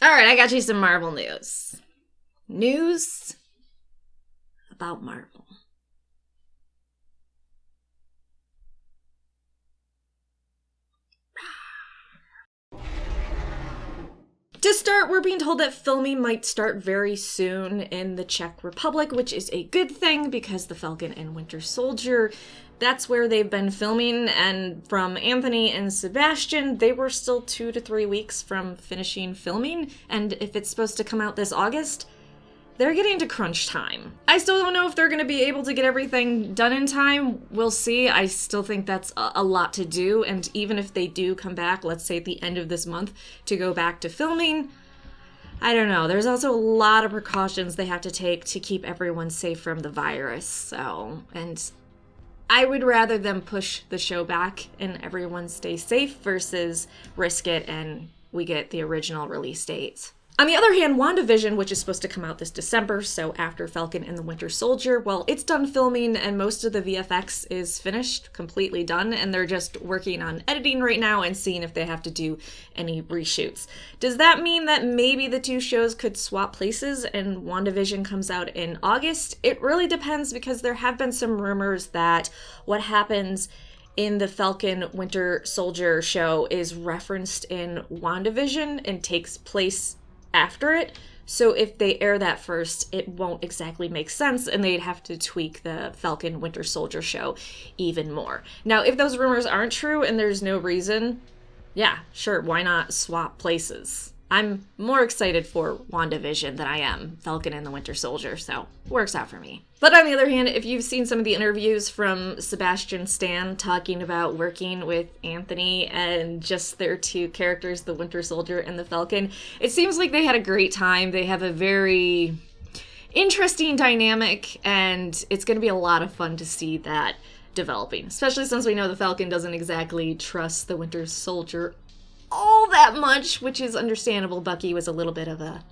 Alright, I got you some Marvel news. News about Marvel. To start, we're being told that filming might start very soon in the Czech Republic, which is a good thing because the Falcon and Winter Soldier, that's where they've been filming, and from Anthony and Sebastian, they were still 2 to 3 weeks from finishing filming, and if it's supposed to come out this August, they're getting to crunch time. I still don't know if they're going to be able to get everything done in time. We'll see. I still think that's a lot to do, and even if they do come back, let's say at the end of this month, to go back to filming, I don't know. There's also a lot of precautions they have to take to keep everyone safe from the virus, and I would rather them push the show back and everyone stay safe versus risk it and we get the original release date. On the other hand, WandaVision, which is supposed to come out this December, so after Falcon and the Winter Soldier, well, it's done filming and most of the VFX is finished, completely done, and they're just working on editing right now and seeing if they have to do any reshoots. Does that mean that maybe the two shows could swap places and WandaVision comes out in August? It really depends because there have been some rumors that what happens in the Falcon Winter Soldier show is referenced in WandaVision and takes place after it, so if they air that first, it won't exactly make sense, and they'd have to tweak the Falcon Winter Soldier show even more. Now, if those rumors aren't true and there's no reason, yeah, sure, why not swap places? I'm more excited for WandaVision than I am Falcon and the Winter Soldier, so it works out for me. But on the other hand, if you've seen some of the interviews from Sebastian Stan talking about working with Anthony and just their two characters, the Winter Soldier and the Falcon, it seems like they had a great time. They have a very interesting dynamic, and it's going to be a lot of fun to see that developing, especially since we know the Falcon doesn't exactly trust the Winter Soldier all that much, which is understandable. Bucky was a little bit of a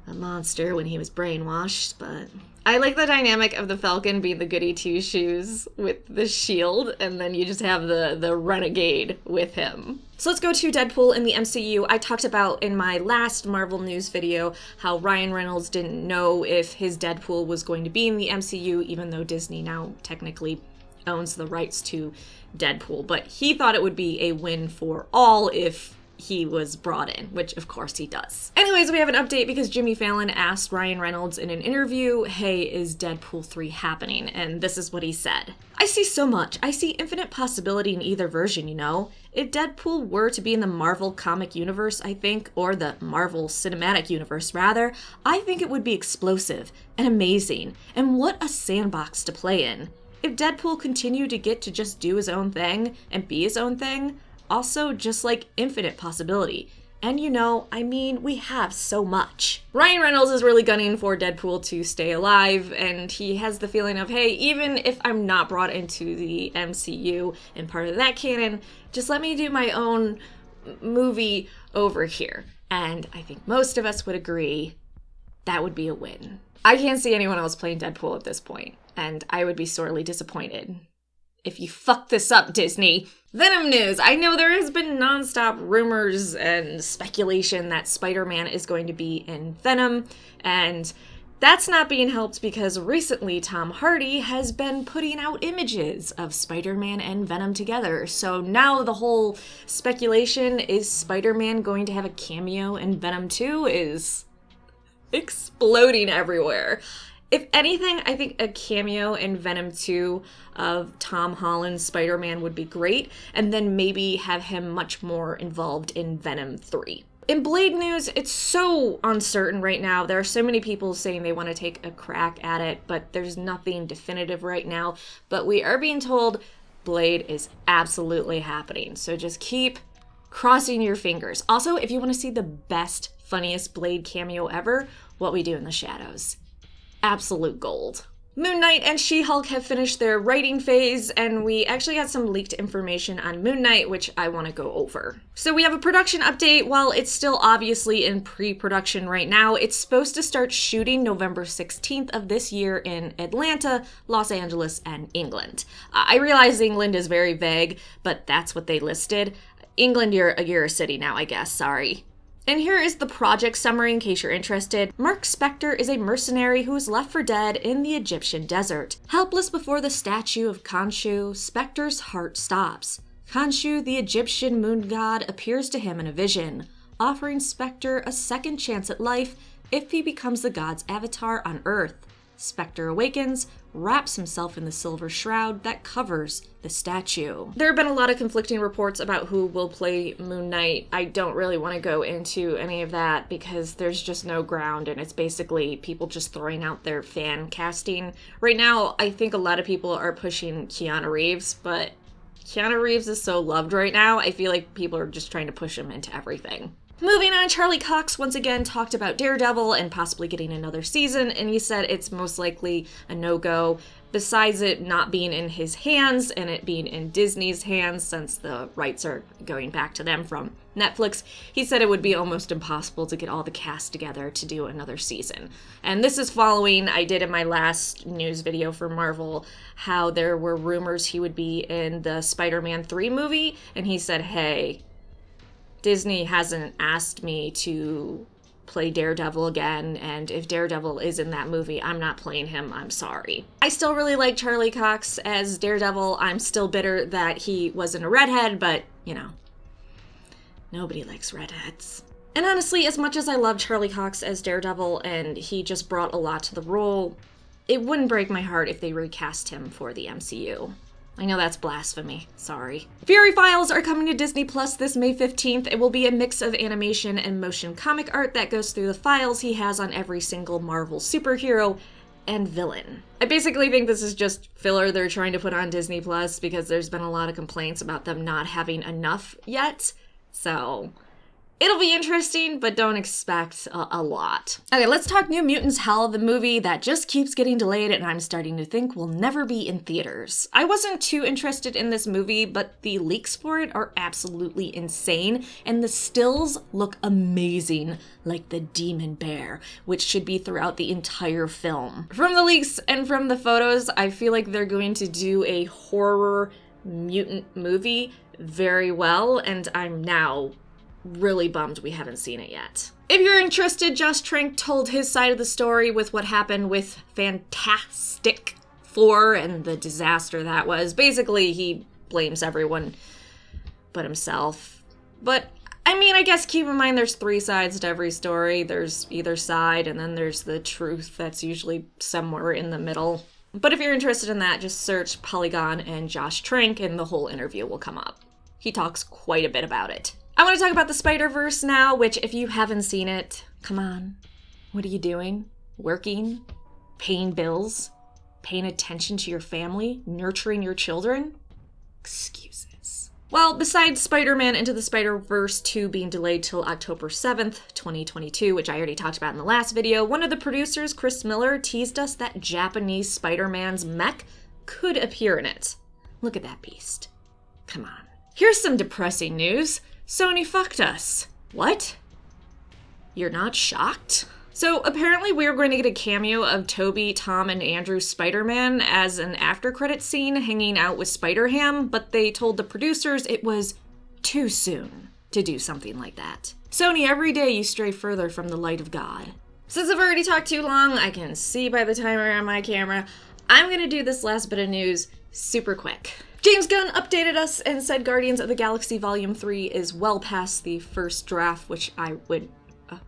monster when he was brainwashed, but I like the dynamic of the Falcon being the goody two-shoes with the shield, and then you just have the renegade with him. So let's go to Deadpool in the MCU. I talked about in my last Marvel news video how Ryan Reynolds didn't know if his Deadpool was going to be in the MCU, even though Disney now technically owns the rights to Deadpool, but he thought it would be a win for all if he was brought in, which of course he does. Anyways, we have an update because Jimmy Fallon asked Ryan Reynolds in an interview, hey, is Deadpool 3 happening? And this is what he said. I see so much. I see infinite possibility in either version, you know? If Deadpool were to be in the Marvel comic universe, I think, or the Marvel cinematic universe rather, I think it would be explosive and amazing, and what a sandbox to play in. If Deadpool continued to get to just do his own thing and be his own thing, also just like infinite possibility. And you know, I mean, we have so much. Ryan Reynolds is really gunning for Deadpool to stay alive, and he has the feeling of, hey, even if I'm not brought into the MCU and part of that canon, just let me do my own movie over here. And I think most of us would agree that would be a win. I can't see anyone else playing Deadpool at this point, and I would be sorely disappointed if you fuck this up, Disney. Venom news. I know there has been nonstop rumors and speculation that Spider-Man is going to be in Venom, and that's not being helped because recently Tom Hardy has been putting out images of Spider-Man and Venom together. So now the whole speculation, is Spider-Man going to have a cameo in Venom 2, is exploding everywhere. If anything, I think a cameo in Venom 2 of Tom Holland's Spider-Man would be great, and then maybe have him much more involved in Venom 3. In Blade news, it's so uncertain right now. There are so many people saying they want to take a crack at it, but there's nothing definitive right now. But we are being told Blade is absolutely happening, so just keep crossing your fingers. Also, if you want to see the best, funniest Blade cameo ever, What We Do in the Shadows. Absolute gold. Moon Knight and She-Hulk have finished their writing phase, and we actually got some leaked information on Moon Knight, which I want to go over. So we have a production update. While it's still obviously in pre-production right now, it's supposed to start shooting November 16th of this year in Atlanta, Los Angeles, and England. I realize England is very vague, but that's what they listed. England, you're a city now, I guess, sorry. And here is the project summary in case you're interested. Mark Spector is a mercenary who is left for dead in the Egyptian desert. Helpless before the statue of Khonshu, Spector's heart stops. Khonshu, the Egyptian moon god, appears to him in a vision, offering Spector a second chance at life if he becomes the god's avatar on Earth. Spector awakens, wraps himself in the silver shroud that covers the statue. There have been a lot of conflicting reports about who will play Moon Knight. I don't really want to go into any of that because there's just no ground and it's basically people just throwing out their fan casting. Right now, I think a lot of people are pushing Keanu Reeves, but Keanu Reeves is so loved right now, I feel like people are just trying to push him into everything. Moving on, Charlie Cox once again talked about Daredevil and possibly getting another season, and he said it's most likely a no-go. Besides it not being in his hands and it being in Disney's hands since the rights are going back to them from Netflix, he said it would be almost impossible to get all the cast together to do another season. And this is following, I did in my last news video for Marvel, how there were rumors he would be in the Spider-Man 3 movie, and he said, hey, Disney hasn't asked me to play Daredevil again, and if Daredevil is in that movie, I'm not playing him, I'm sorry. I still really like Charlie Cox as Daredevil. I'm still bitter that he wasn't a redhead, but, you know, nobody likes redheads. And honestly, as much as I love Charlie Cox as Daredevil, and he just brought a lot to the role, it wouldn't break my heart if they recast him for the MCU. I know that's blasphemy, sorry. Fury Files are coming to Disney Plus this May 15th. It will be a mix of animation and motion comic art that goes through the files he has on every single Marvel superhero and villain. I basically think this is just filler they're trying to put on Disney Plus because there's been a lot of complaints about them not having enough yet, so it'll be interesting, but don't expect a lot. Okay, let's talk New Mutants Hell, the movie that just keeps getting delayed and I'm starting to think will never be in theaters. I wasn't too interested in this movie, but the leaks for it are absolutely insane, and the stills look amazing, like the demon bear, which should be throughout the entire film. From the leaks and from the photos, I feel like they're going to do a horror mutant movie very well, and I'm now really bummed we haven't seen it yet. If you're interested, Josh Trank told his side of the story with what happened with Fantastic Four and the disaster that was. Basically, he blames everyone but himself. But, I mean, I guess keep in mind there's 3 sides to every story. There's either side, and then there's the truth that's usually somewhere in the middle. But if you're interested in that, just search Polygon and Josh Trank and the whole interview will come up. He talks quite a bit about it. I want to talk about the Spider-Verse now, which if you haven't seen it, come on. What are you doing? Working? Paying bills? Paying attention to your family? Nurturing your children? Excuses. Well, besides Spider-Man Into the Spider-Verse 2 being delayed till October 7th, 2022, which I already talked about in the last video, one of the producers, Chris Miller, teased us that Japanese Spider-Man's mech could appear in it. Look at that beast. Come on. Here's some depressing news. Sony fucked us. What? You're not shocked? So apparently we are going to get a cameo of Toby, Tom, and Andrew Spider-Man as an after-credit scene hanging out with Spider-Ham, but they told the producers it was too soon to do something like that. Sony, every day you stray further from the light of God. Since I've already talked too long, I can see by the timer on my camera, I'm gonna do this last bit of news super quick. James Gunn updated us and said Guardians of the Galaxy Volume 3 is well past the first draft, which I would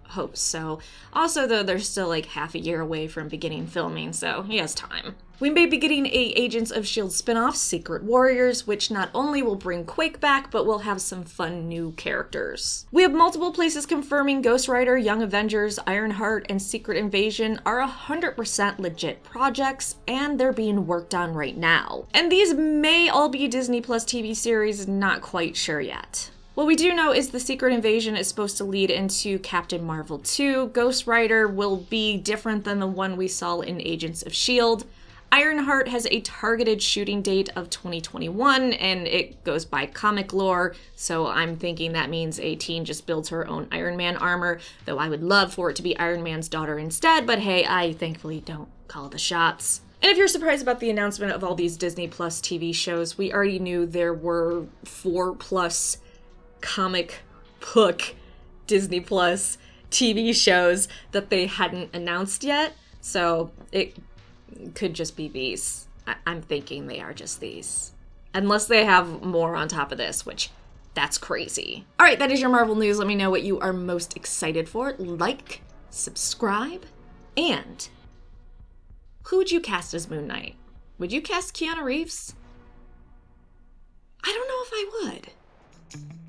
hope so. Also, though, they're still like half a year away from beginning filming, so he has time. We may be getting a Agents of S.H.I.E.L.D. spin-off, Secret Warriors, which not only will bring Quake back, but will have some fun new characters. We have multiple places confirming Ghost Rider, Young Avengers, Ironheart, and Secret Invasion are 100% legit projects, and they're being worked on right now. And these may all be Disney Plus TV series, not quite sure yet. What we do know is the Secret Invasion is supposed to lead into Captain Marvel 2, Ghost Rider will be different than the one we saw in Agents of S.H.I.E.L.D., Ironheart has a targeted shooting date of 2021, and it goes by comic lore, so I'm thinking that means a teen just builds her own Iron Man armor, though I would love for it to be Iron Man's daughter instead, but hey, I thankfully don't call the shots. And if you're surprised about the announcement of all these Disney Plus TV shows, we already knew there were 4+ comic book Disney Plus TV shows that they hadn't announced yet. So it could just be these. I'm thinking they are just these. Unless they have more on top of this, which that's crazy. All right, that is your Marvel news. Let me know what you are most excited for. Like, subscribe, and who would you cast as Moon Knight? Would you cast Keanu Reeves? I don't know if I would.